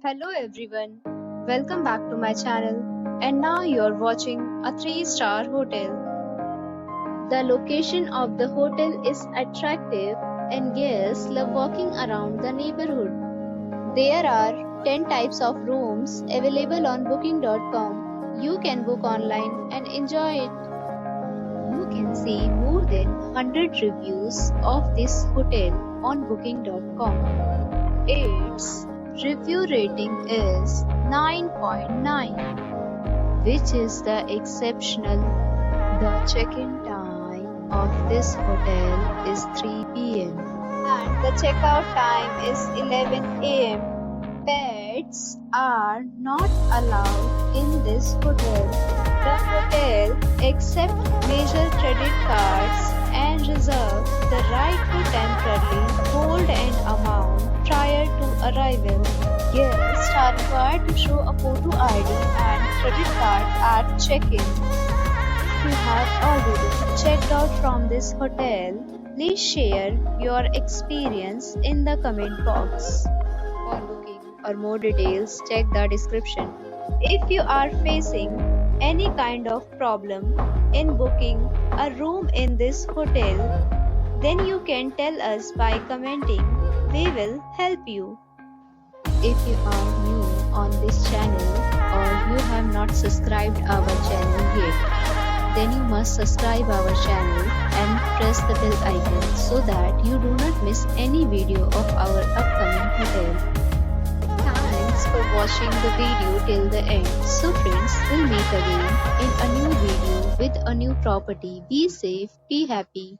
Hello everyone, welcome back to my channel, and now you're watching a 3-star hotel. The location of the hotel is attractive and guests love walking around the neighborhood. There are 10 types of rooms available on booking.com. You can book online and enjoy it. You can see more than 100 reviews of this hotel on booking.com. Its review rating is 9.9, which is the exceptional. The check-in time of this hotel is 3 p.m. and the checkout time is 11 a.m. Pets are not allowed in this hotel. The hotel accepts major credit cards and reserves the right to temporarily hold an amount prior to arrival. Guests are required to show a photo ID and credit card at check-in. If you have already checked out from this hotel, please share your experience in the comment box. For booking or more details, check the description. If you are facing any kind of problem in booking a room in this hotel, then you can tell us by commenting. We will help you. If you are new on this channel or you have not subscribed our channel yet, then you must subscribe our channel and press the bell icon so that you do not miss any video of our upcoming hotel. Thanks for watching the video till the end. So friends, we'll meet again in a new video with a new property. Be safe, be happy.